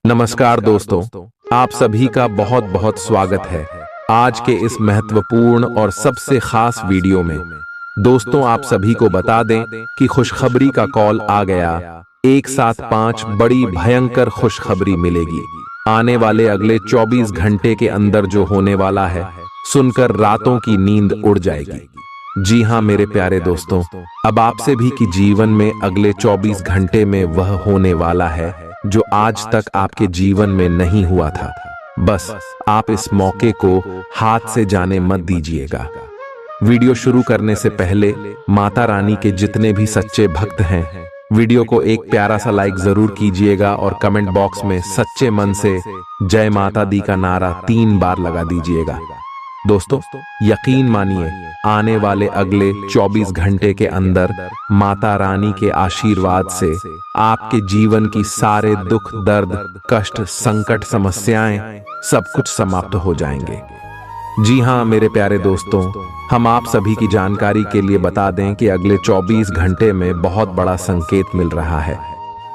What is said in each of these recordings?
नमस्कार दोस्तों, आप सभी का बहुत बहुत स्वागत है आज के इस महत्वपूर्ण और सबसे खास वीडियो में। दोस्तों, आप सभी को बता दें कि खुशखबरी का कॉल आ गया। एक साथ 5 बड़ी भयंकर खुशखबरी मिलेगी आने वाले अगले 24 घंटे के अंदर। जो होने वाला है सुनकर रातों की नींद उड़ जाएगी। जी हाँ मेरे प्यारे दोस्तों, अब आपसे भी कि जीवन में अगले 24 घंटे में वह होने वाला है जो आज तक आपके जीवन में नहीं हुआ था। बस आप इस मौके को हाथ से जाने मत दीजिएगा। वीडियो शुरू करने से पहले माता रानी के जितने भी सच्चे भक्त हैं, वीडियो को एक प्यारा सा लाइक जरूर कीजिएगा और कमेंट बॉक्स में सच्चे मन से जय माता दी का नारा 3 बार लगा दीजिएगा। दोस्तों, यकीन मानिए आने वाले अगले 24 घंटे के अंदर माता रानी के आशीर्वाद से आपके जीवन की सारे दुख, दर्द, कष्ट, संकट, समस्याएं सब कुछ समाप्त हो जाएंगे। जी हाँ मेरे प्यारे दोस्तों, हम आप सभी की जानकारी के लिए बता दें कि अगले 24 घंटे में बहुत बड़ा संकेत मिल रहा है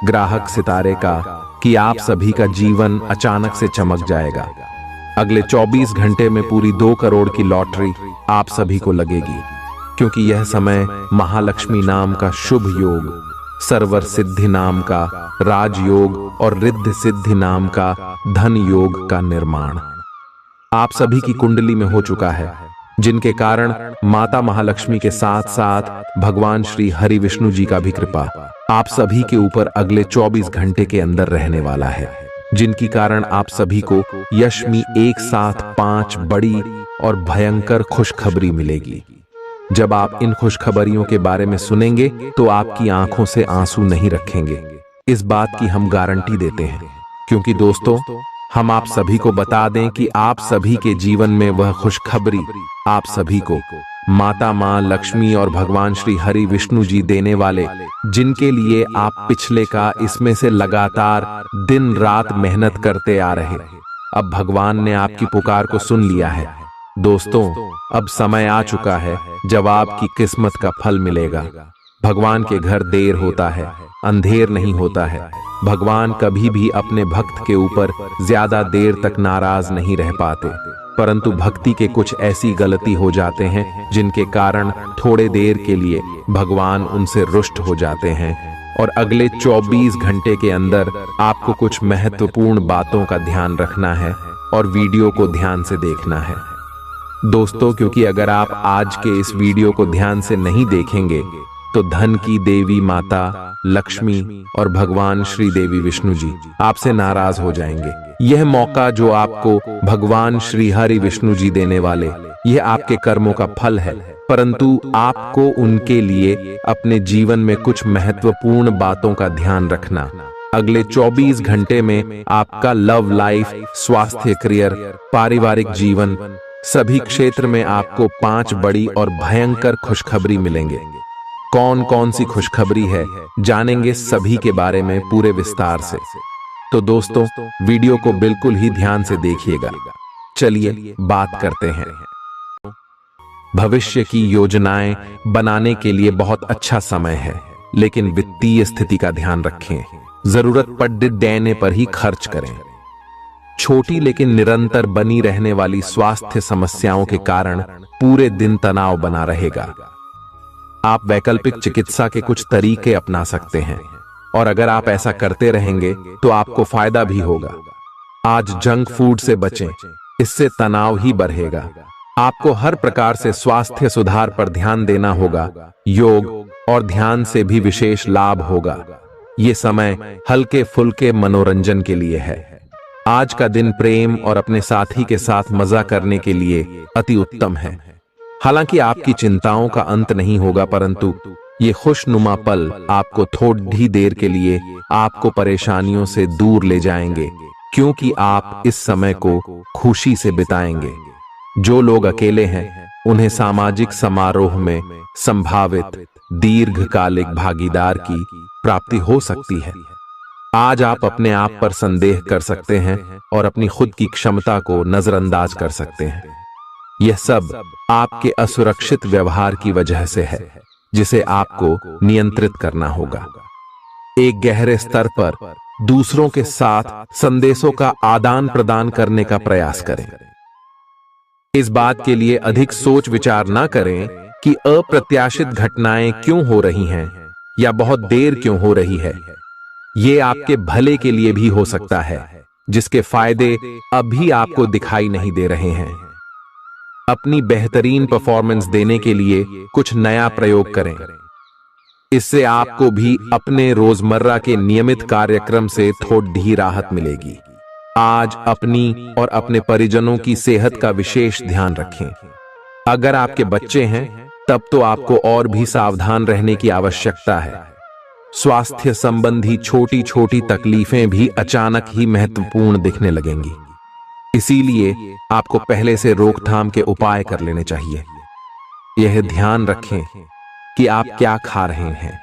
ग्राहक सितारे का कि आप सभी का जीवन अचानक से चमक जाएगा। अगले 24 घंटे में पूरी 2 करोड़ की लॉटरी आप सभी को लगेगी, क्योंकि यह समय महालक्ष्मी नाम का शुभ योग, सर्वर सिद्धि नाम का राजयोग और रिद्धि सिद्धि नाम का धन योग का निर्माण आप सभी की कुंडली में हो चुका है, जिनके कारण माता महालक्ष्मी के साथ साथ भगवान श्री हरि विष्णु जी का भी कृपा आप सभी के ऊपर अगले 24 घंटे के अंदर रहने वाला है, जिनकी कारण आप सभी को यश में एक साथ 5 बड़ी और भयंकर खुशखबरी मिलेगी। जब आप इन खुशखबरियों के बारे में सुनेंगे तो आपकी आंखों से आंसू नहीं रखेंगे, इस बात की हम गारंटी देते हैं। क्योंकि दोस्तों, हम आप सभी को बता दें कि आप सभी के जीवन में वह खुशखबरी आप सभी को माता मां लक्ष्मी और भगवान श्री हरि विष्णु जी देने वाले, जिनके लिए आप पिछले का इसमें से लगातार दिन रात मेहनत करते आ रहे। अब भगवान ने आपकी पुकार को सुन लिया है। दोस्तों, अब समय आ चुका है जब आपकी किस्मत का फल मिलेगा। भगवान के घर देर होता है, अंधेर नहीं होता है। भगवान कभी भी अपने भक्त के ऊपर ज्यादा देर तक नाराज नहीं रह पाते, परंतु भक्ति के कुछ ऐसी गलती हो जाते हैं जिनके कारण थोड़े देर के लिए भगवान उनसे रुष्ट हो जाते हैं। और अगले 24 घंटे के अंदर आपको कुछ महत्वपूर्ण बातों का ध्यान रखना है और वीडियो को ध्यान से देखना है दोस्तों, क्योंकि अगर आप आज के इस वीडियो को ध्यान से नहीं देखेंगे तो धन की देवी माता लक्ष्मी और भगवान श्री देवी विष्णु जी आपसे नाराज हो जाएंगे। यह मौका जो आपको भगवान श्री हरि विष्णु जी देने वाले, यह आपके कर्मों का फल है, परंतु आपको उनके लिए अपने जीवन में कुछ महत्वपूर्ण बातों का ध्यान रखना। अगले 24 घंटे में आपका लव लाइफ, स्वास्थ्य, करियर, पारिवारिक जीवन, सभी क्षेत्र में आपको 5 बड़ी और भयंकर खुशखबरी मिलेंगे। कौन कौन सी खुशखबरी है जानेंगे सभी के बारे में पूरे विस्तार से। तो दोस्तों, वीडियो को बिल्कुल ही ध्यान से देखिएगा। चलिए बात करते हैं। भविष्य की योजनाएं बनाने के लिए बहुत अच्छा समय है, लेकिन वित्तीय स्थिति का ध्यान रखें। जरूरत पड़ने पर ही खर्च करें। छोटी लेकिन निरंतर बनी रहने वाली स्वास्थ्य समस्याओं के कारण पूरे दिन तनाव बना रहेगा। आप वैकल्पिक चिकित्सा के कुछ तरीके अपना सकते हैं, और अगर आप ऐसा करते रहेंगे तो आपको फायदा भी होगा। आज जंक फूड से बचें, इससे तनाव ही बढ़ेगा। आपको हर प्रकार से स्वास्थ्य सुधार पर ध्यान देना होगा। योग और ध्यान से भी विशेष लाभ होगा। ये समय हल्के फुल्के मनोरंजन के लिए है। आज का दिन प्रेम और अपने साथी के साथ मजा करने के लिए अति उत्तम है। हालांकि आपकी चिंताओं का अंत नहीं होगा, परंतु ये खुशनुमा पल आपको थोड़ी देर के लिए आपको परेशानियों से दूर ले जाएंगे, क्योंकि आप इस समय को खुशी से बिताएंगे। जो लोग अकेले हैं उन्हें सामाजिक समारोह में संभावित दीर्घकालिक भागीदार की प्राप्ति हो सकती है। आज आप अपने आप पर संदेह कर सकते हैं और अपनी खुद की क्षमता को नजरअंदाज कर सकते हैं। यह सब आपके असुरक्षित व्यवहार की वजह से है, जिसे आपको नियंत्रित करना होगा। एक गहरे स्तर पर दूसरों के साथ संदेशों का आदान प्रदान करने का प्रयास करें। इस बात के लिए अधिक सोच विचार ना करें कि अप्रत्याशित घटनाएं क्यों हो रही हैं या बहुत देर क्यों हो रही है। ये आपके भले के लिए भी हो सकता है, जिसके फायदे अभी आपको दिखाई नहीं दे रहे हैं। अपनी बेहतरीन परफॉर्मेंस देने के लिए कुछ नया प्रयोग करें। इससे आपको भी अपने रोजमर्रा के नियमित कार्यक्रम से थोड़ी राहत मिलेगी। आज अपनी और अपने परिजनों की सेहत का विशेष ध्यान रखें। अगर आपके बच्चे हैं तब तो आपको और भी सावधान रहने की आवश्यकता है। स्वास्थ्य संबंधी छोटी छोटी तकलीफें भी अचानक ही महत्वपूर्ण दिखने लगेंगी। इसीलिए आपको पहले से रोकथाम के उपाय कर लेने चाहिए। यह ध्यान रखें कि आप क्या खा रहे हैं,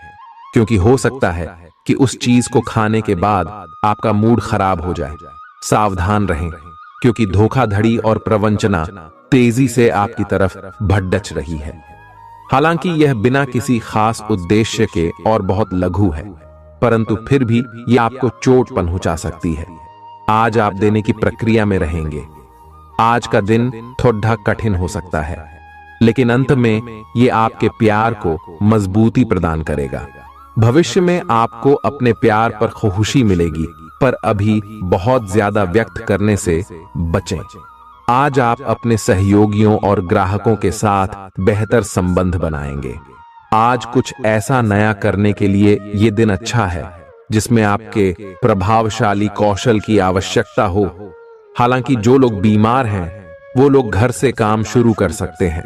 क्योंकि हो सकता है कि उस चीज को खाने के बाद आपका मूड खराब हो जाए। सावधान रहें, क्योंकि धोखाधड़ी और प्रवंचना तेजी से आपकी तरफ भड़क रही है। हालांकि यह बिना किसी खास उद्देश्य के और बहुत लघु है, परंतु फिर भी यह आपको चोट पहुंचा सकती है। आज आप देने की प्रक्रिया में रहेंगे। आज का दिन थोड़ा कठिन हो सकता है, लेकिन अंत में यह आपके प्यार को मजबूती प्रदान करेगा। भविष्य में आपको अपने प्यार पर खुशी मिलेगी, पर अभी बहुत ज्यादा व्यक्त करने से बचें। आज आप अपने सहयोगियों और ग्राहकों के साथ बेहतर संबंध बनाएंगे। आज कुछ ऐसा नया करने के लिए ये दिन अच्छा है जिसमें आपके प्रभावशाली कौशल की आवश्यकता हो। हालांकि जो लोग बीमार हैं वो लोग घर से काम शुरू कर सकते हैं।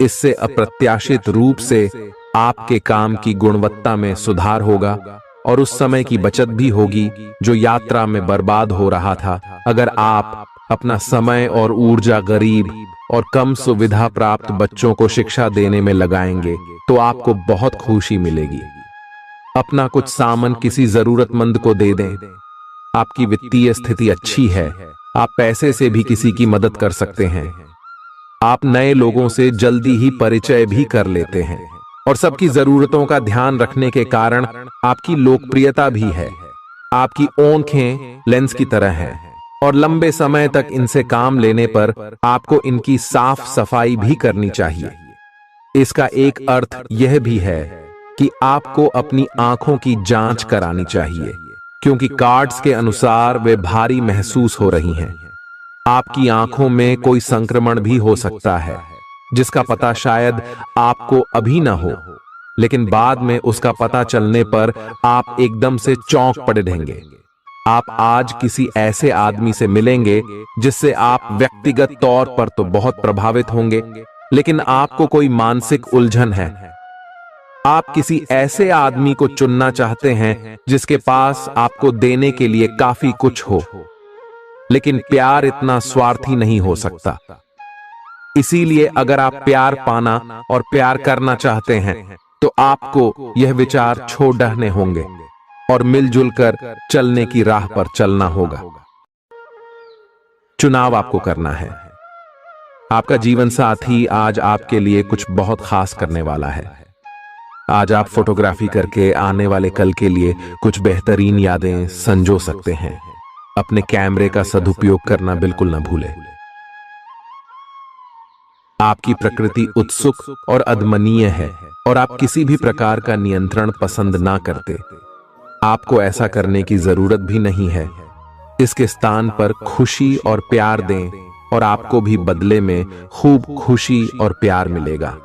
इससे अप्रत्याशित रूप से आपके काम की गुणवत्ता में सुधार होगा और उस समय की बचत भी होगी जो यात्रा में बर्बाद हो रहा था। अगर आप अपना समय और ऊर्जा गरीब और कम सुविधा प्राप्त बच्चों को शिक्षा देने में लगाएंगे तो आपको बहुत खुशी मिलेगी। अपना कुछ सामान किसी जरूरतमंद को दे दें। आपकी वित्तीय स्थिति अच्छी है, आप पैसे से भी किसी की मदद कर सकते हैं। आप नए लोगों से जल्दी ही परिचय भी कर लेते हैं और सबकी जरूरतों का ध्यान रखने के कारण आपकी लोकप्रियता भी है। आपकी आंखें लेंस की तरह हैं और लंबे समय तक इनसे काम लेने पर आपको इनकी साफ सफाई भी करनी चाहिए। इसका एक अर्थ यह भी है कि आपको अपनी आंखों की जांच करानी चाहिए, क्योंकि कार्ड्स के अनुसार वे भारी महसूस हो रही हैं। आपकी आंखों में कोई संक्रमण भी हो सकता है जिसका पता शायद आपको अभी ना हो, लेकिन बाद में उसका पता चलने पर आप एकदम से चौंक पड़े रहेंगे। आप आज किसी ऐसे आदमी से मिलेंगे जिससे आप व्यक्तिगत तौर पर तो बहुत प्रभावित होंगे, लेकिन आपको कोई मानसिक उलझन है। आप किसी ऐसे आदमी को चुनना चाहते हैं जिसके पास आपको देने के लिए काफी कुछ हो, लेकिन प्यार इतना स्वार्थी नहीं हो सकता। इसीलिए अगर आप प्यार पाना और प्यार करना चाहते हैं तो आपको यह विचार छोड़ने होंगे और मिलजुल कर चलने की राह पर चलना होगा। चुनाव आपको करना है। आपका जीवन साथी आज आपके लिए कुछ बहुत खास करने वाला है। आज आप फोटोग्राफी करके आने वाले कल के लिए कुछ बेहतरीन यादें संजो सकते हैं। अपने कैमरे का सदुपयोग करना बिल्कुल न भूलें। आपकी प्रकृति उत्सुक और अदमनीय है और आप किसी भी प्रकार का नियंत्रण पसंद ना करते। आपको ऐसा करने की जरूरत भी नहीं है। इसके स्थान पर खुशी और प्यार दें और आपको भी बदले में खूब खुशी और प्यार मिलेगा।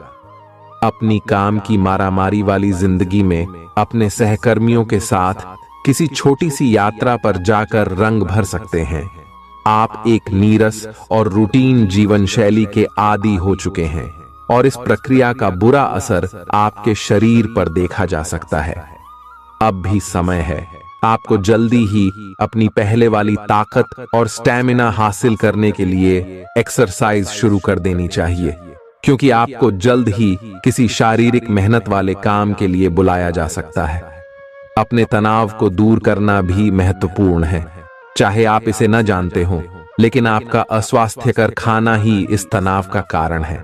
अपनी काम की मारामारी वाली जिंदगी में अपने सहकर्मियों के साथ किसी छोटी सी यात्रा पर जाकर रंग भर सकते हैं। आप एक नीरस और रूटीन जीवन शैली के आदी हो चुके हैं और इस प्रक्रिया का बुरा असर आपके शरीर पर देखा जा सकता है। अब भी समय है। आपको जल्दी ही अपनी पहले वाली ताकत और स्टैमिना हासिल करने के लिए एक्सरसाइज शुरू कर देनी चाहिए, क्योंकि आपको जल्द ही किसी शारीरिक मेहनत वाले काम के लिए बुलाया जा सकता है। अपने तनाव को दूर करना भी महत्वपूर्ण है, चाहे आप इसे न जानते हो, लेकिन आपका अस्वास्थ्यकर खाना ही इस तनाव का कारण है।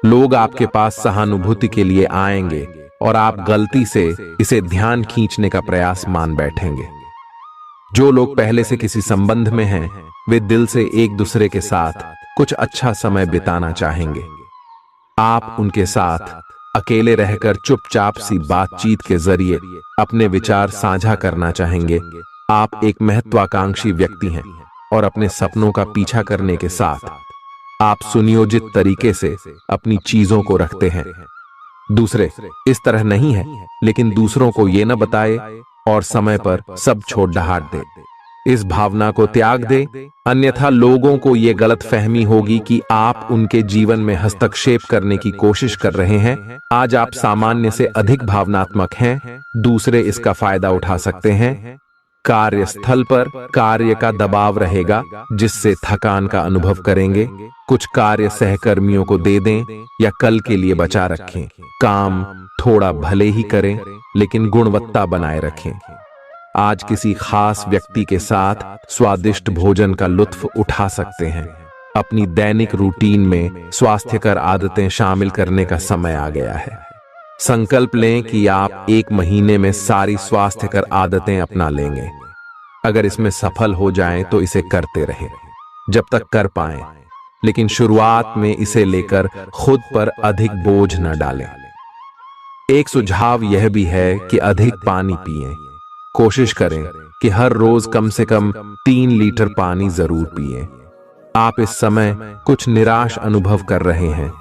लोग आपके पास सहानुभूति के लिए आएंगे, और आप गलती से इसे ध्यान खींचने का प्रयास मान बैठेंगे। जो लोग पहले से किसी संबंध में हैं, वे दिल से एक दूसरे के साथ कुछ अच्छा समय बिताना चाहेंगे। आप उनके साथ अकेले रहकर चुपचाप सी बातचीत के जरिए अपने विचार साझा करना चाहेंगे। आप एक महत्वाकांक्षी व्यक्ति हैं और अपने सपनों का पीछा करने के साथ आप सुनियोजित तरीके से अपनी चीजों को रखते हैं। दूसरे इस तरह नहीं है, लेकिन दूसरों को ये न बताए और समय पर सब छोड़ ढाट दे। इस भावना को त्याग दे, अन्यथा लोगों को यह गलत फहमी होगी कि आप उनके जीवन में हस्तक्षेप करने की कोशिश कर रहे हैं। आज आप सामान्य से अधिक भावनात्मक हैं, दूसरे इसका फायदा उठा सकते हैं। कार्यस्थल पर कार्य का दबाव रहेगा, जिससे थकान का अनुभव करेंगे। कुछ कार्य सहकर्मियों को दे दें या कल के लिए बचा रखें। काम थोड़ा भले ही करें, लेकिन गुणवत्ता बनाए रखें। आज किसी खास व्यक्ति के साथ स्वादिष्ट भोजन का लुत्फ उठा सकते हैं। अपनी दैनिक रूटीन में स्वास्थ्यकर आदतें शामिल करने का समय आ गया है। संकल्प लें कि आप 1 महीने में सारी स्वास्थ्यकर आदतें अपना लेंगे। अगर इसमें सफल हो जाएं तो इसे करते रहें जब तक कर पाएं, लेकिन शुरुआत में इसे लेकर खुद पर अधिक बोझ न डालें। एक सुझाव यह भी है कि अधिक पानी पिएं। कोशिश करें कि हर रोज कम से कम 3 लीटर पानी जरूर पिएं। आप इस समय कुछ निराश अनुभव कर रहे हैं।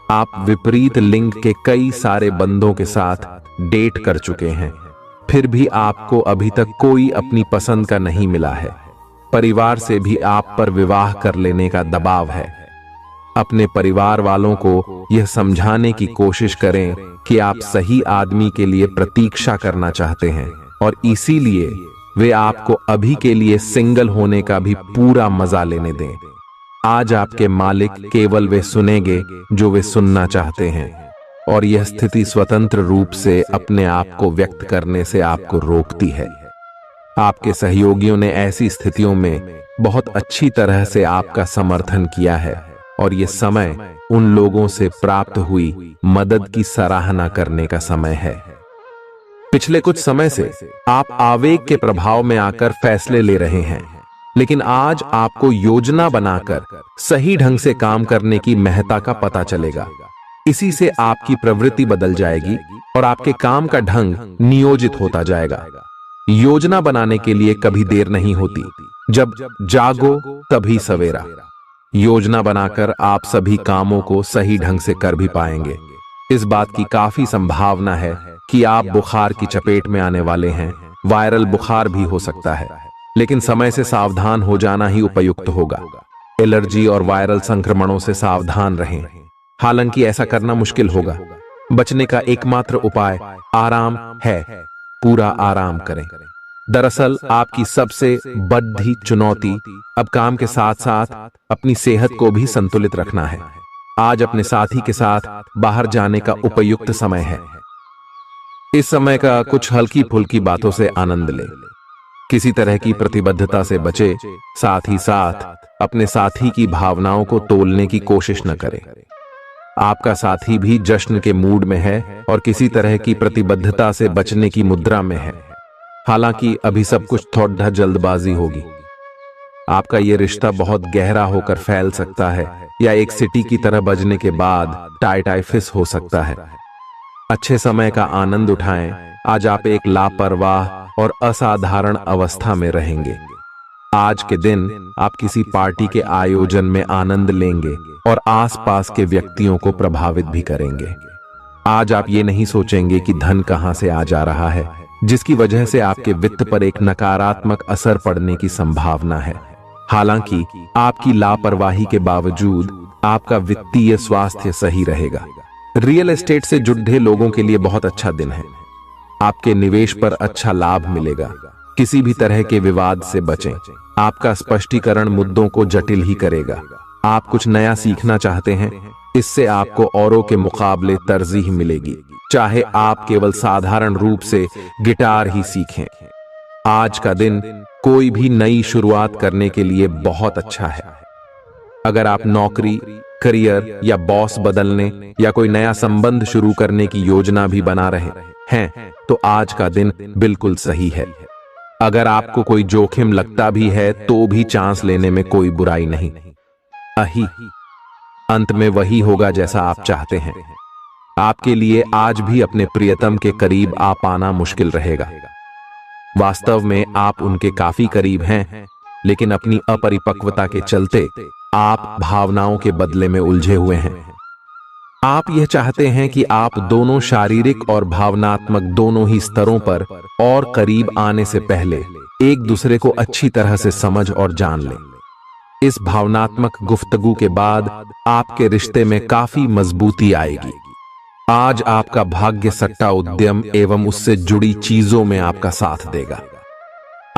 आप विपरीत लिंग के कई सारे बंदों के साथ डेट कर चुके हैं, फिर भी आपको अभी तक कोई अपनी पसंद का नहीं मिला है। परिवार से भी आप पर विवाह कर लेने का दबाव है। अपने परिवार वालों को यह समझाने की कोशिश करें कि आप सही आदमी के लिए प्रतीक्षा करना चाहते हैं और इसीलिए वे आपको अभी के लिए सिंगल होने का भी पूरा मजा लेने दें। आज आपके मालिक केवल वे सुनेंगे जो वे सुनना चाहते हैं, और यह स्थिति स्वतंत्र रूप से अपने आप को व्यक्त करने से आपको रोकती है। आपके सहयोगियों ने ऐसी स्थितियों में बहुत अच्छी तरह से आपका समर्थन किया है, और यह समय उन लोगों से प्राप्त हुई मदद की सराहना करने का समय है। पिछले कुछ समय से आप आवेग के प्रभाव में आकर फैसले ले रहे हैं, लेकिन आज आपको योजना बनाकर सही ढंग से काम करने की महत्ता का पता चलेगा। इसी से आपकी प्रवृत्ति बदल जाएगी और आपके काम का ढंग नियोजित होता जाएगा। योजना बनाने के लिए कभी देर नहीं होती, जब जागो तभी सवेरा। योजना बनाकर आप सभी कामों को सही ढंग से कर भी पाएंगे। इस बात की काफी संभावना है कि आप बुखार की चपेट में आने वाले हैं। वायरल बुखार भी हो सकता है, लेकिन समय से सावधान हो जाना ही उपयुक्त होगा। एलर्जी और वायरल संक्रमणों से सावधान रहें। हालांकि ऐसा करना मुश्किल होगा। बचने का एकमात्र उपाय आराम है। पूरा आराम करें। दरअसल आपकी सबसे बड़ी चुनौती अब काम के साथ साथ अपनी सेहत को भी संतुलित रखना है। आज अपने साथी के साथ बाहर जाने का उपयुक्त समय है। इस समय का कुछ हल्की फुल्की बातों से आनंद लें। किसी तरह की प्रतिबद्धता से बचे, साथ ही साथ अपने साथी की भावनाओं को तोलने की कोशिश न करें। आपका साथी भी जश्न के मूड में है और किसी तरह की प्रतिबद्धता से बचने की मुद्रा में है। हालांकि अभी सब कुछ थोड़ा जल्दबाजी होगी। आपका यह रिश्ता बहुत गहरा होकर फैल सकता है या एक सिटी की तरह बजने के बाद टाई फिस हो सकता है। अच्छे समय का आनंद उठाएं। आज आप एक लापरवाह और असाधारण अवस्था में रहेंगे। आज के दिन आप किसी पार्टी के आयोजन में आनंद लेंगे और आसपास के व्यक्तियों को प्रभावित भी करेंगे। आज आप ये नहीं सोचेंगे कि धन कहां से आ जा रहा है, जिसकी वजह से आपके वित्त पर एक नकारात्मक असर पड़ने की संभावना है। हालांकि आपकी लापरवाही के बावजूद आपका वित्तीय स्वास्थ्य सही रहेगा। रियल एस्टेट से जुड़े लोगों के लिए बहुत अच्छा दिन है। आपके निवेश पर अच्छा लाभ मिलेगा। किसी भी तरह के विवाद से बचें। आपका स्पष्टीकरण मुद्दों को जटिल ही करेगा। आप कुछ नया सीखना चाहते हैं, इससे आपको औरों के मुकाबले तरजीह मिलेगी, चाहे आप केवल साधारण रूप से गिटार ही सीखें। आज का दिन कोई भी नई शुरुआत करने के लिए बहुत अच्छा है। अगर आप नौकरी, करियर या बॉस बदलने या कोई नया संबंध शुरू करने की योजना भी बना रहे हैं तो आज का दिन बिल्कुल सही है। अगर आपको कोई जोखिम लगता भी है तो भी चांस लेने में कोई बुराई नहीं। अंत में वही होगा जैसा आप चाहते हैं। आपके लिए आज भी अपने प्रियतम के करीब आ पाना मुश्किल रहेगा। वास्तव में आप उनके काफी करीब हैं, लेकिन अपनी अपरिपक्वता के चलते आप भावनाओं के बदले में उलझे हुए हैं। आप यह चाहते हैं कि आप दोनों शारीरिक और भावनात्मक दोनों ही स्तरों पर और करीब आने से पहले एक दूसरे को अच्छी तरह से समझ और जान लें। इस भावनात्मक गुफ्तगू के बाद आपके रिश्ते में काफी मजबूती आएगी। आज आपका भाग्य सट्टा उद्यम एवं उससे जुड़ी चीजों में आपका साथ देगा।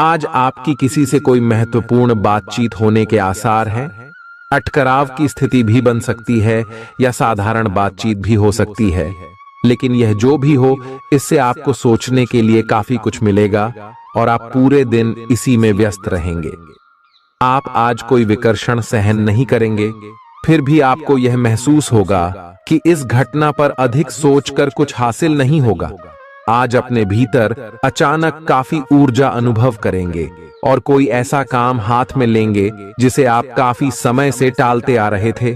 आज आपकी किसी से कोई महत्वपूर्ण बातचीत होने के आसार हैं। अटकराव की स्थिति भी बन सकती है या साधारण बातचीत भी हो सकती है, लेकिन यह जो भी हो, इससे आपको सोचने के लिए काफी कुछ मिलेगा और आप पूरे दिन इसी में व्यस्त रहेंगे। आप आज कोई विकर्षण सहन नहीं करेंगे, फिर भी आपको यह महसूस होगा कि इस घटना पर अधिक सोचकर कुछ हासिल नहीं होगा। आज अपने भीतर अचानक काफी ऊर्जा अनुभव करेंगे और कोई ऐसा काम हाथ में लेंगे जिसे आप काफी समय से टालते आ रहे थे।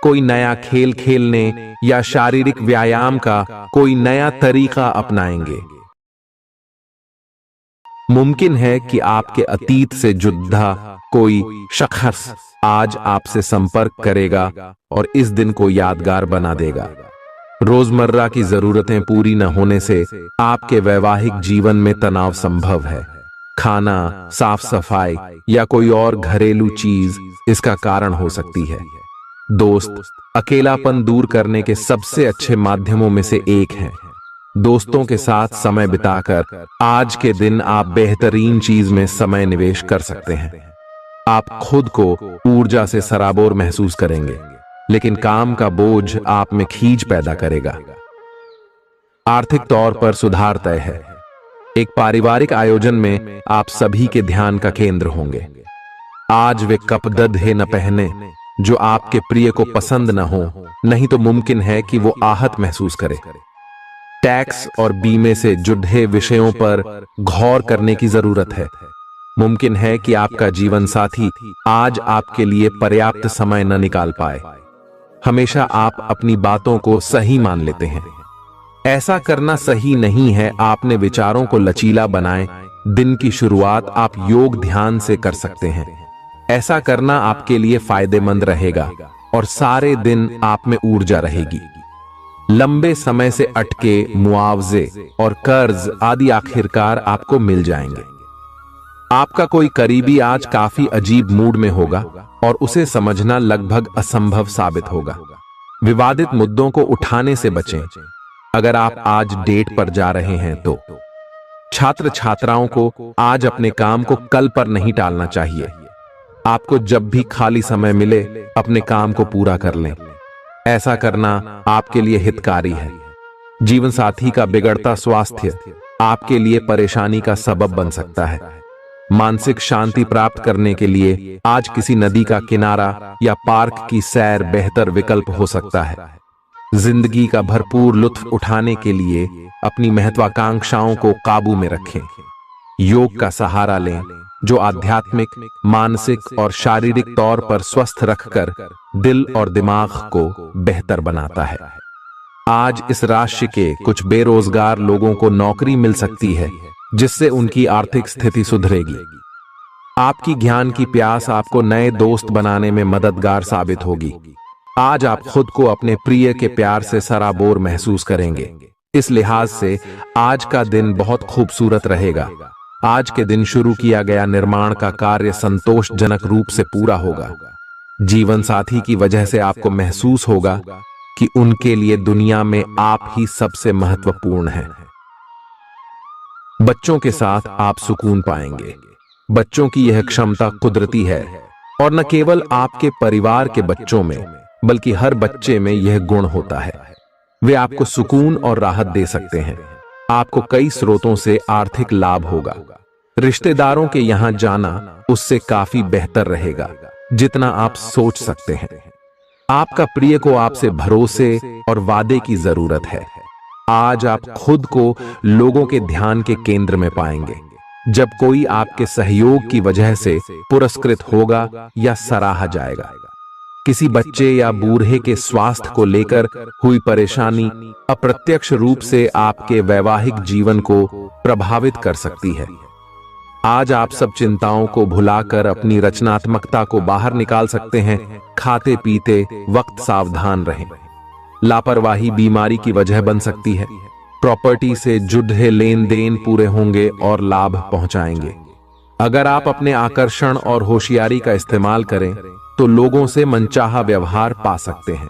कोई नया खेल खेलने या शारीरिक व्यायाम का कोई नया तरीका अपनाएंगे। मुमकिन है कि आपके अतीत से जुड़ा कोई शख्स आज आपसे संपर्क करेगा और इस दिन को यादगार बना देगा। रोजमर्रा की जरूरतें पूरी न होने से आपके वैवाहिक जीवन में तनाव संभव है। खाना, साफ सफाई या कोई और घरेलू चीज इसका कारण हो सकती है। दोस्त अकेलापन दूर करने के सबसे अच्छे माध्यमों में से एक है। दोस्तों के साथ समय बिताकर आज के दिन आप बेहतरीन चीज में समय निवेश कर सकते हैं। आप खुद को ऊर्जा से सराबोर महसूस करेंगे, लेकिन काम का बोझ आप में खींच पैदा करेगा। आर्थिक तौर पर सुधार तय है। एक पारिवारिक आयोजन में आप सभी के ध्यान का केंद्र होंगे। आज वे कपड़े न पहने जो आपके प्रिय को पसंद न हो, नहीं तो मुमकिन है कि वो आहत महसूस करे। टैक्स और बीमे से जुड़े विषयों पर गौर करने की जरूरत है। मुमकिन है कि आपका जीवन साथी आज आपके लिए पर्याप्त समय न निकाल पाए। हमेशा आप अपनी बातों को सही मान लेते हैं। ऐसा करना सही नहीं है। आपने विचारों को लचीला बनाएं। दिन की शुरुआत आप योग ध्यान से कर सकते हैं। ऐसा करना आपके लिए फायदेमंद रहेगा और सारे दिन आप में ऊर्जा रहेगी। लंबे समय से अटके मुआवजे और कर्ज आदि आखिरकार आपको मिल जाएंगे। आपका कोई करीबी आज काफी अजीब मूड में होगा और उसे समझना लगभग असंभव साबित होगा। विवादित मुद्दों को उठाने से बचें। अगर आप आज डेट पर जा रहे हैं तो छात्र छात्राओं को आज अपने काम को कल पर नहीं टालना चाहिए। आपको जब भी खाली समय मिले अपने काम को पूरा कर लें। ऐसा करना आपके लिए हितकारी है। जीवन साथी का बिगड़ता स्वास्थ्य आपके लिए परेशानी का सबब बन सकता है। मानसिक शांति प्राप्त करने के लिए आज किसी नदी का किनारा या पार्क की सैर बेहतर विकल्प हो सकता है। जिंदगी का भरपूर लुत्फ उठाने के लिए अपनी महत्वाकांक्षाओं को काबू में रखें। योग का सहारा लें, जो आध्यात्मिक, मानसिक और शारीरिक तौर पर स्वस्थ रखकर दिल और दिमाग को बेहतर बनाता है। आज इस राशि के कुछ बेरोजगार लोगों को नौकरी मिल सकती है, जिससे उनकी आर्थिक स्थिति सुधरेगी। आपकी ज्ञान की प्यास आपको नए दोस्त बनाने में मददगार साबित होगी। आज आप खुद को अपने प्रिय के प्यार से सराबोर महसूस करेंगे। इस लिहाज से आज का दिन बहुत खूबसूरत रहेगा। आज के दिन शुरू किया गया निर्माण का कार्य संतोषजनक रूप से पूरा होगा। जीवन साथी की वजह से आपको महसूस होगा कि उनके लिए दुनिया में आप ही सबसे महत्वपूर्ण हैं। बच्चों के साथ आप सुकून पाएंगे। बच्चों की यह क्षमता कुदरती है और न केवल आपके परिवार के बच्चों में बल्कि हर बच्चे में यह गुण होता है। वे आपको सुकून और राहत दे सकते हैं। आपको कई स्रोतों से आर्थिक लाभ होगा। रिश्तेदारों के यहां जाना उससे काफी बेहतर रहेगा जितना आप सोच सकते हैं। आपका प्रिय को आपसे भरोसे और वादे की जरूरत है। आज आप खुद को लोगों के ध्यान के केंद्र में पाएंगे, जब कोई आपके सहयोग की वजह से पुरस्कृत होगा या सराहा जाएगा। किसी बच्चे या बूढ़े के स्वास्थ्य को लेकर हुई परेशानी अप्रत्यक्ष रूप से आपके वैवाहिक जीवन को प्रभावित कर सकती है। आज आप सब चिंताओं को भुलाकर अपनी रचनात्मकता को बाहर निकाल सकते हैं। खाते पीते वक्त सावधान रहें। लापरवाही बीमारी की वजह बन सकती है। प्रॉपर्टी से जुड़े लेन देन पूरे होंगे और लाभ पहुंचाएंगे। अगर आप अपने आकर्षण और होशियारी का इस्तेमाल करें तो लोगों से मनचाहा व्यवहार पा सकते हैं।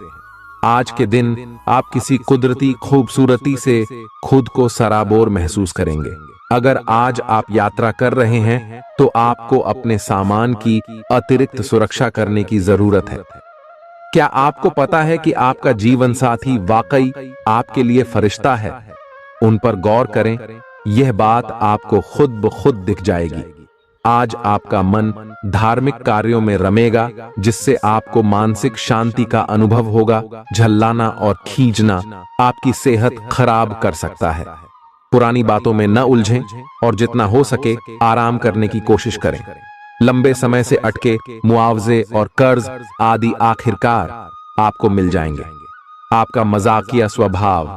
आज के दिन आप किसी कुदरती खूबसूरती से खुद को सराबोर महसूस करेंगे। अगर आज आप यात्रा कर रहे हैं तो आपको अपने सामान की अतिरिक्त सुरक्षा करने की जरूरत है। क्या आपको पता है कि आपका जीवन साथी वाकई आपके लिए फरिश्ता है? उन पर गौर करें, यह बात आपको खुद ब खुद दिख जाएगी। आज आपका मन धार्मिक कार्यों में रमेगा, जिससे आपको मानसिक शांति का अनुभव होगा। झल्लाना और खींचना आपकी सेहत खराब कर सकता है। पुरानी बातों में न उलझें और जितना हो सके आराम करने की कोशिश करें। लंबे समय से अटके मुआवजे और कर्ज आदि आखिरकार आपको मिल जाएंगे। आपका मजाकिया स्वभाव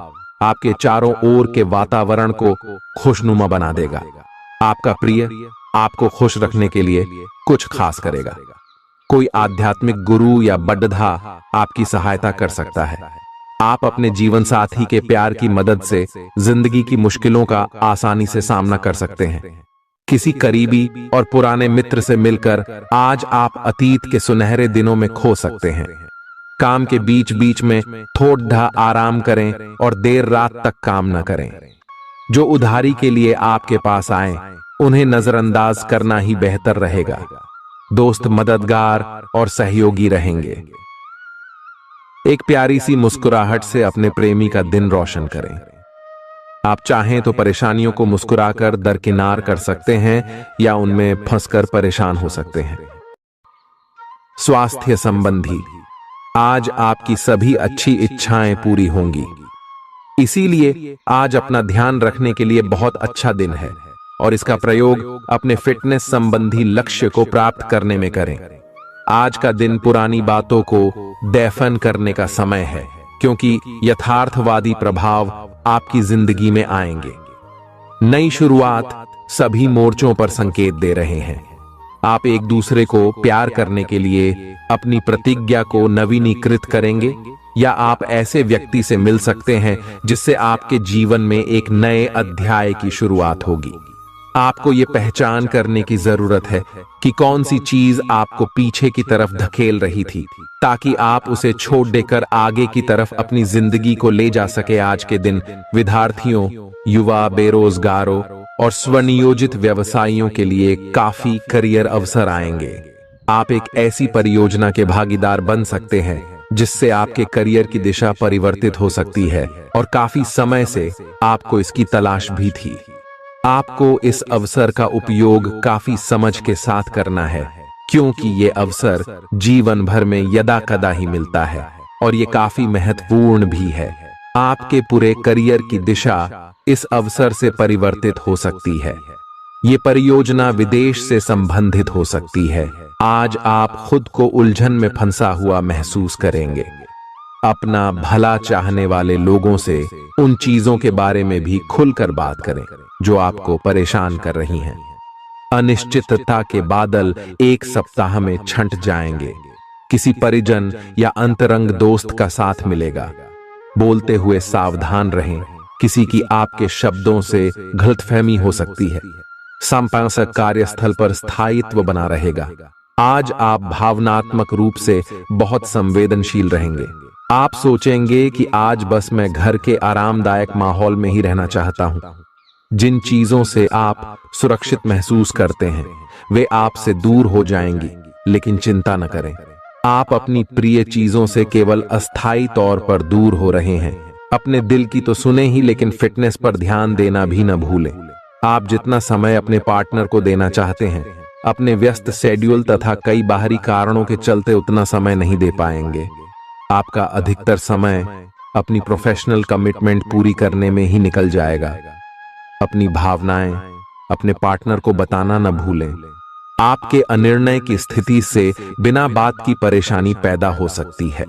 आपके चारों ओर के वातावरण को खुशनुमा बना देगा। आपका प्रिय आपको खुश रखने के लिए कुछ खास करेगा। कोई आध्यात्मिक गुरु या बड्ढा आपकी सहायता कर सकता है। आप अपने जीवन साथी के प्यार की मदद से जिंदगी की मुश्किलों का आसानी से सामना कर सकते हैं। किसी करीबी और पुराने मित्र से मिलकर आज आप अतीत के सुनहरे दिनों में खो सकते हैं। काम के बीच बीच में थोड़ा आराम करें और देर रात तक काम न करें। जो उधारी के लिए आपके पास आए उन्हें नजरअंदाज करना ही बेहतर रहेगा। दोस्त मददगार और सहयोगी रहेंगे। एक प्यारी सी मुस्कुराहट से अपने प्रेमी का दिन रोशन करें। आप चाहें तो परेशानियों को मुस्कुराकर दरकिनार कर सकते हैं या उनमें फंसकर परेशान हो सकते हैं। स्वास्थ्य संबंधी आज आपकी सभी अच्छी इच्छाएं पूरी होंगी, इसीलिए आज अपना ध्यान रखने के लिए बहुत अच्छा दिन है और इसका प्रयोग अपने फिटनेस संबंधी लक्ष्य को प्राप्त करने में करें। आज का दिन पुरानी बातों को दफन करने का समय है, क्योंकि यथार्थवादी प्रभाव आपकी जिंदगी में आएंगे। नई शुरुआत सभी मोर्चों पर संकेत दे रहे हैं। आप एक दूसरे को प्यार करने के लिए अपनी प्रतिज्ञा को नवीनीकृत करेंगे, या आप ऐसे व्यक्ति से मिल सकते हैं जिससे आपके जीवन में एक नए अध्याय की शुरुआत होगी। आपको ये पहचान करने की जरूरत है कि कौन सी चीज आपको पीछे की तरफ धकेल रही थी, ताकि आप उसे छोड़ देकर आगे की तरफ अपनी जिंदगी को ले जा सके। आज के दिन विद्यार्थियों, युवा, बेरोजगारों और स्वनियोजित व्यवसायियों के लिए काफी करियर अवसर आएंगे। आप एक ऐसी परियोजना के भागीदार बन सकते हैं जिससे आपके करियर की दिशा परिवर्तित हो सकती है, और काफी समय से आपको इसकी तलाश भी थी। आपको इस अवसर का उपयोग काफी समझ के साथ करना है, क्योंकि ये अवसर जीवन भर में यदा कदा ही मिलता है और ये काफी महत्वपूर्ण भी है। आपके पूरे करियर की दिशा इस अवसर से परिवर्तित हो सकती है। ये परियोजना विदेश से संबंधित हो सकती है। आज आप खुद को उलझन में फंसा हुआ महसूस करेंगे। अपना भला चाहने वाले लोगों से उन चीजों के बारे में भी खुलकर बात करें जो आपको परेशान कर रही हैं। अनिश्चितता के बादल एक सप्ताह में छंट जाएंगे। किसी परिजन या अंतरंग दोस्त का साथ मिलेगा। बोलते हुए सावधान रहें, किसी की आपके शब्दों से गलतफहमी हो सकती है। संपादक कार्यस्थल पर स्थायित्व बना रहेगा। आज आप भावनात्मक रूप से बहुत संवेदनशील रहेंगे। आप सोचेंगे कि आज बस मैं घर के आरामदायक माहौल में ही रहना चाहता हूं। जिन चीजों से आप सुरक्षित महसूस करते हैं वे आपसे दूर हो जाएंगी, लेकिन चिंता न करें। आप अपनी प्रिय चीजों से केवल अस्थायी तौर पर दूर हो रहे हैं। अपने दिल की तो सुने ही, लेकिन फिटनेस पर ध्यान देना भी न भूलें। आप जितना समय अपने पार्टनर को देना चाहते हैं, अपने व्यस्त शेड्यूल तथा कई बाहरी कारणों के चलते उतना समय नहीं दे पाएंगे। आपका अधिकतर समय अपनी प्रोफेशनल कमिटमेंट पूरी करने में ही निकल जाएगा। अपनी भावनाएं अपने पार्टनर को बताना न भूलें। आपके अनिर्णय की स्थिति से बिना बात की परेशानी पैदा हो सकती है।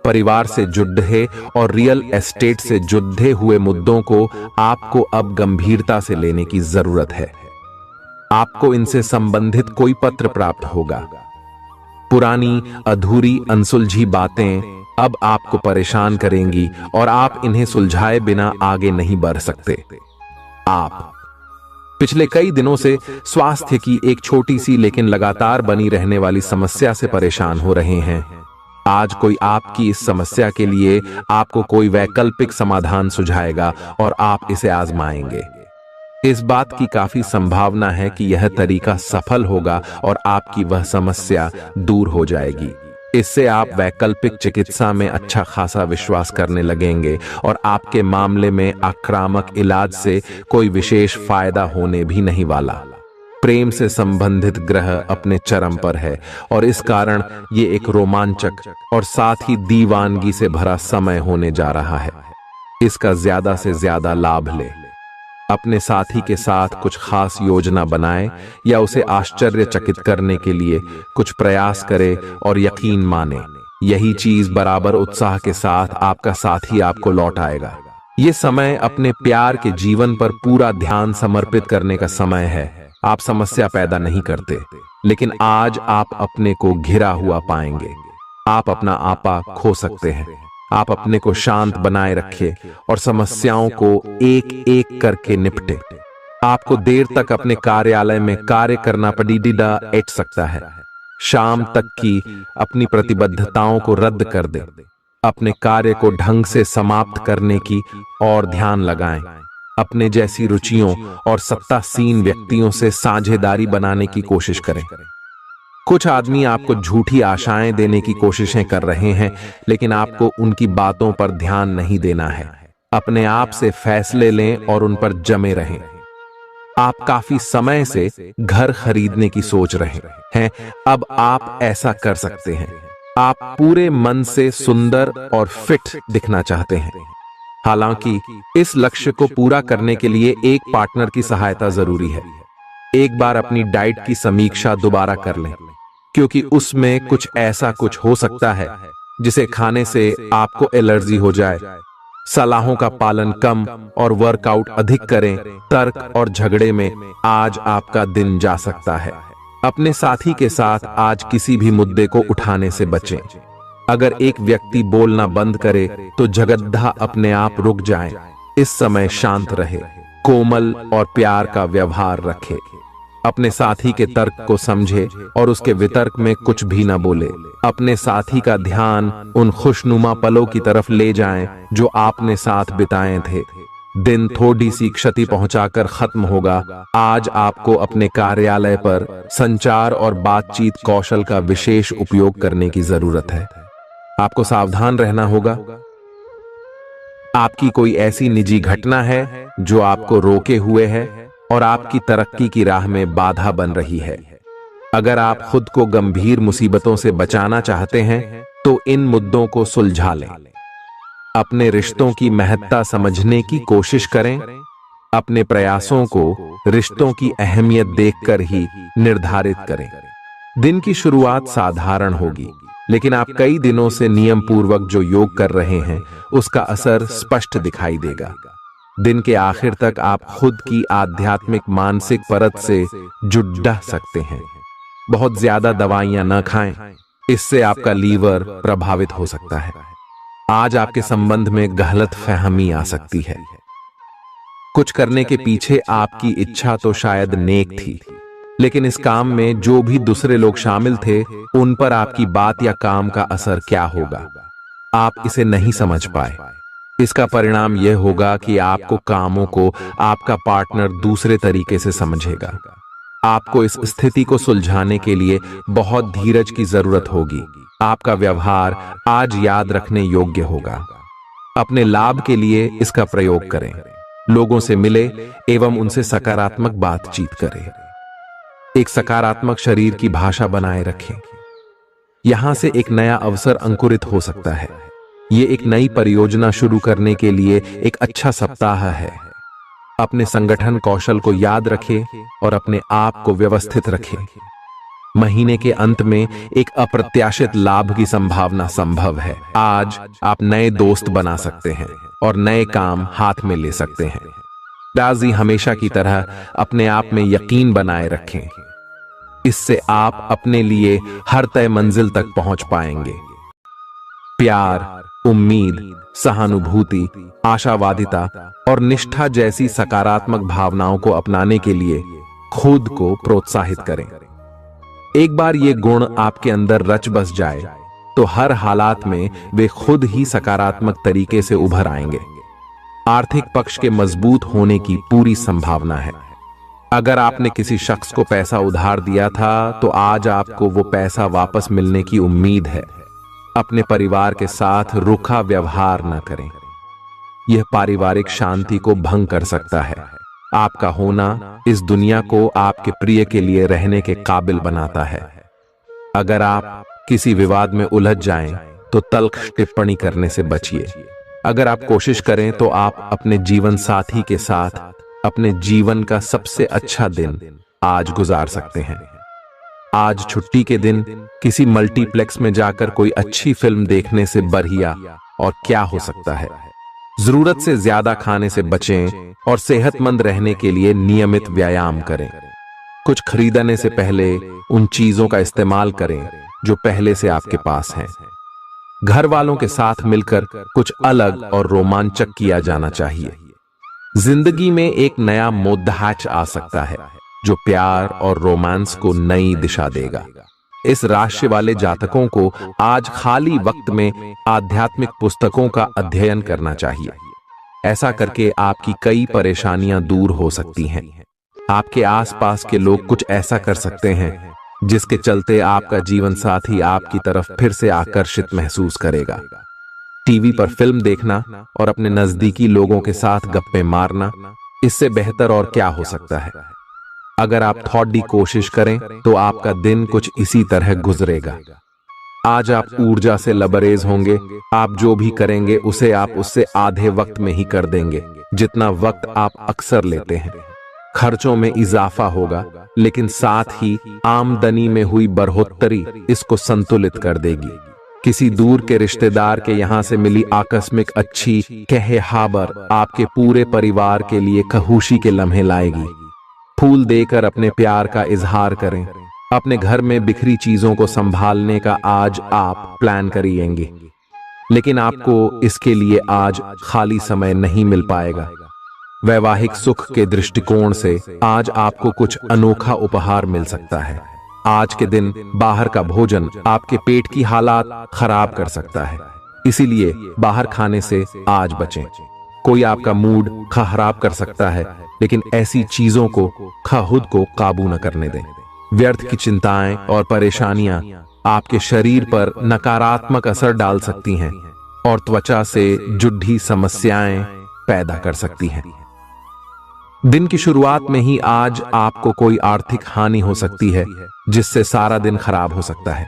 परिवार से जुड़े और रियल एस्टेट से जुड़े हुए मुद्दों को आपको अब गंभीरता से लेने की जरूरत है। आपको इनसे संबंधित कोई पत्र प्राप्त होगा। पुरानी अधूरी अनसुलझी बातें अब आपको परेशान करेंगी और आप इन्हें सुलझाए बिना आगे नहीं बढ़ सकते। आप पिछले कई दिनों से स्वास्थ्य की एक छोटी सी लेकिन लगातार बनी रहने वाली समस्या से परेशान हो रहे हैं। आज कोई आपकी इस समस्या के लिए आपको कोई वैकल्पिक समाधान सुझाएगा और आप इसे आजमाएंगे। इस बात की काफी संभावना है कि यह तरीका सफल होगा और आपकी वह समस्या दूर हो जाएगी। इससे आप वैकल्पिक चिकित्सा में अच्छा खासा विश्वास करने लगेंगे और आपके मामले में आक्रामक इलाज से कोई विशेष फायदा होने भी नहीं वाला। प्रेम से संबंधित ग्रह अपने चरम पर है और इस कारण ये एक रोमांचक और साथ ही दीवानगी से भरा समय होने जा रहा है। इसका ज्यादा से ज्यादा लाभ ले। अपने साथी के साथ कुछ खास योजना बनाएं या उसे आश्चर्यचकित करने के लिए कुछ प्रयास करें और यकीन माने यही चीज बराबर उत्साह के साथ आपका साथी आपको लौट आएगा। ये समय अपने प्यार के जीवन पर पूरा ध्यान समर्पित करने का समय है। आप समस्या पैदा नहीं करते, लेकिन आज आप अपने को घिरा हुआ पाएंगे। आप अपना आपा खो सकते हैं। आप अपने को शांत बनाए रखें और समस्याओं को एक एक करके निपटे। आपको देर तक अपने कार्यालय में कार्य करना पड़ सकता है। शाम तक की अपनी प्रतिबद्धताओं को रद्द कर दे। अपने कार्य को ढंग से समाप्त करने की और ध्यान लगाएं। अपने जैसी रुचियों और सत्तासीन व्यक्तियों से साझेदारी बनाने की कोशिश करें। कुछ आदमी आपको झूठी आशाएं देने की कोशिशें कर रहे हैं, लेकिन आपको उनकी बातों पर ध्यान नहीं देना है। अपने आप से फैसले लें और उन पर जमे रहें। आप काफी समय से घर खरीदने की सोच रहे हैं, अब आप ऐसा कर सकते हैं। आप पूरे मन से सुंदर और फिट दिखना चाहते हैं। हालांकि इस लक्ष्य को पूरा करने के लिए एक पार्टनर की सहायता जरूरी है। एक बार अपनी डाइट की समीक्षा दोबारा कर लें, क्योंकि उसमें कुछ ऐसा कुछ हो सकता है जिसे खाने से आपको एलर्जी हो जाए। सलाहों का पालन कम और वर्कआउट अधिक करें। तर्क और झगड़े में आज आपका दिन जा सकता है। अपने साथी के साथ आज किसी भी मुद्दे को उठाने से बचें। अगर एक व्यक्ति बोलना बंद करे तो जगद्धा अपने आप रुक जाए। इस समय शांत रहे, कोमल और प्यार का व्यवहार रखे। अपने साथी के तर्क को समझे और उसके वितर्क में कुछ भी न बोले। अपने साथी का ध्यान उन खुशनुमा पलों की तरफ ले जाएं जो आपने साथ बिताए थे। दिन थोड़ी सी क्षति पहुंचाकर खत्म होगा। आज आपको अपने कार्यालय पर संचार और बातचीत कौशल का विशेष उपयोग करने की जरूरत है। आपको सावधान रहना होगा। आपकी कोई ऐसी निजी घटना है जो आपको रोके हुए है और आपकी तरक्की की राह में बाधा बन रही है। अगर आप खुद को गंभीर मुसीबतों से बचाना चाहते हैं तो इन मुद्दों को सुलझा लें। अपने रिश्तों की महत्ता समझने की कोशिश करें। अपने प्रयासों को रिश्तों की अहमियत देखकर ही निर्धारित करें। दिन की शुरुआत साधारण होगी, लेकिन आप कई दिनों से नियम पूर्वक जो योग कर रहे हैं उसका असर स्पष्ट दिखाई देगा। दिन के आखिर तक आप खुद की आध्यात्मिक मानसिक परत से जुड़ सकते हैं। बहुत ज्यादा दवाइयां न खाएं, इससे आपका लीवर प्रभावित हो सकता है। आज आपके संबंध में गलतफहमी आ सकती है। कुछ करने के पीछे आपकी इच्छा तो शायद नेक थी, लेकिन इस काम में जो भी दूसरे लोग शामिल थे उन पर आपकी बात या काम का असर क्या होगा, आप इसे नहीं समझ पाए। इसका परिणाम यह होगा कि आपको कामों को आपका पार्टनर दूसरे तरीके से समझेगा। आपको इस स्थिति को सुलझाने के लिए बहुत धीरज की जरूरत होगी। आपका व्यवहार आज याद रखने योग्य होगा। अपने लाभ के लिए इसका प्रयोग करें। लोगों से मिले एवं उनसे सकारात्मक बातचीत करें। एक सकारात्मक शरीर की भाषा बनाए रखें। यहां से एक नया अवसर अंकुरित हो सकता है। ये एक नई परियोजना शुरू करने के लिए एक अच्छा सप्ताह है। अपने संगठन कौशल को याद रखें और अपने आप को व्यवस्थित रखें। महीने के अंत में एक अप्रत्याशित लाभ की संभावना संभव है। आज आप नए दोस्त बना सकते हैं और नए काम हाथ में ले सकते हैं। राजी हमेशा की तरह अपने आप में यकीन बनाए रखें। इससे आप अपने लिए हर तय मंजिल तक पहुंच पाएंगे। प्यार, उम्मीद, सहानुभूति, आशावादिता और निष्ठा जैसी सकारात्मक भावनाओं को अपनाने के लिए खुद को प्रोत्साहित करें। एक बार ये गुण आपके अंदर रच बस जाए तो हर हालात में वे खुद ही सकारात्मक तरीके से उभर आएंगे। आर्थिक पक्ष के मजबूत होने की पूरी संभावना है। अगर आपने किसी शख्स को पैसा उधार दिया था तो आज आपको वो पैसा वापस मिलने की उम्मीद है। अपने परिवार के साथ रूखा व्यवहार न करें। यह पारिवारिक शांति को भंग कर सकता है। आपका होना इस दुनिया को आपके प्रिय के लिए रहने के काबिल बनाता है। अगर आप किसी विवाद में उलझ जाएं तो तल्ख टिप्पणी करने से बचिए। अगर आप कोशिश करें तो आप अपने जीवन साथी के साथ अपने जीवन का सबसे अच्छा दिन आज गुजार सकते हैं। आज छुट्टी के दिन किसी मल्टीप्लेक्स में जाकर कोई अच्छी फिल्म देखने से बढ़िया और क्या हो सकता है। जरूरत से ज्यादा खाने से बचें और सेहतमंद रहने के लिए नियमित व्यायाम करें। कुछ खरीदने से पहले उन चीजों का इस्तेमाल करें जो पहले से आपके पास हैं। घर वालों के साथ मिलकर कुछ अलग और रोमांचक किया जाना चाहिए। जिंदगी में एक नया मोद्दाच आ सकता है जो प्यार और रोमांस को नई दिशा देगा। इस राशि वाले जातकों को आज खाली वक्त में आध्यात्मिक पुस्तकों का अध्ययन करना चाहिए। ऐसा करके आपकी कई परेशानियां दूर हो सकती हैं। आपके आसपास के लोग कुछ ऐसा कर सकते हैं जिसके चलते आपका जीवन साथी आपकी तरफ फिर से आकर्षित महसूस करेगा। टीवी पर फिल्म देखना और अपने नजदीकी लोगों के साथ गप्पे मारना, इससे बेहतर और क्या हो सकता है। अगर आप थोड़ी कोशिश करें तो आपका दिन कुछ इसी तरह गुजरेगा। आज आप ऊर्जा से लबरेज होंगे। आप जो भी करेंगे उसे आप उससे आधे वक्त में ही कर देंगे जितना वक्त आप अक्सर लेते हैं। खर्चों में इजाफा होगा लेकिन साथ ही आमदनी में हुई बढ़ोतरी इसको संतुलित कर देगी। किसी दूर के रिश्तेदार के यहां से मिली आकस्मिक अच्छी खबर आपके पूरे परिवार के लिए खुशी के लम्हे लाएगी। फूल देकर अपने प्यार का इजहार करें। अपने घर में बिखरी चीजों को संभालने का आज आप प्लान करिएंगे, लेकिन आपको इसके लिए आज खाली समय नहीं मिल पाएगा। वैवाहिक सुख के दृष्टिकोण से आज आपको कुछ अनोखा उपहार मिल सकता है। आज के दिन बाहर का भोजन आपके पेट की हालात खराब कर सकता है, इसीलिए बाहर खाने से आज बचें। कोई आपका मूड खराब कर सकता है, लेकिन ऐसी चीजों को खुद को काबू न करने दें। व्यर्थ की चिंताएं और परेशानियां आपके शरीर पर नकारात्मक असर डाल सकती हैं और त्वचा से जुड़ी समस्याएं पैदा कर सकती हैं। दिन की शुरुआत में ही आज आपको कोई आर्थिक हानि हो सकती है जिससे सारा दिन खराब हो सकता है।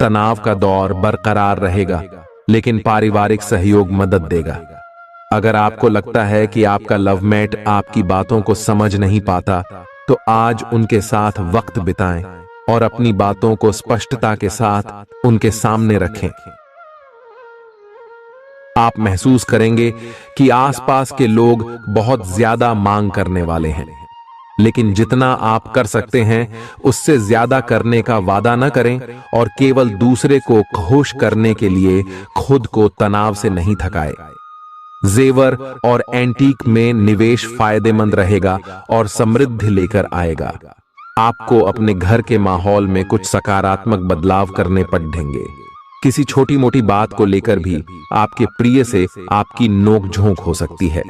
तनाव का दौर बरकरार रहेगा, लेकिन पारिवारिक सहयोग मदद देगा। अगर आपको लगता है कि आपका लवमेट आपकी बातों को समझ नहीं पाता, तो आज उनके साथ वक्त बिताएं और अपनी बातों को स्पष्टता के साथ उनके सामने रखें। आप महसूस करेंगे कि आसपास के लोग बहुत ज्यादा मांग करने वाले हैं, लेकिन जितना आप कर सकते हैं उससे ज्यादा करने का वादा न करें और केवल दूसरे को खुश करने के लिए खुद को तनाव से नहीं थकाएं। जेवर और एंटीक में निवेश फायदेमंद रहेगा और समृद्धि लेकर आएगा। आपको अपने घर के माहौल में कुछ सकारात्मक बदलाव करने पड़ेंगे। किसी छोटी मोटी बात को लेकर भी आपके प्रिय से आपकी नोकझोंक हो सकती है।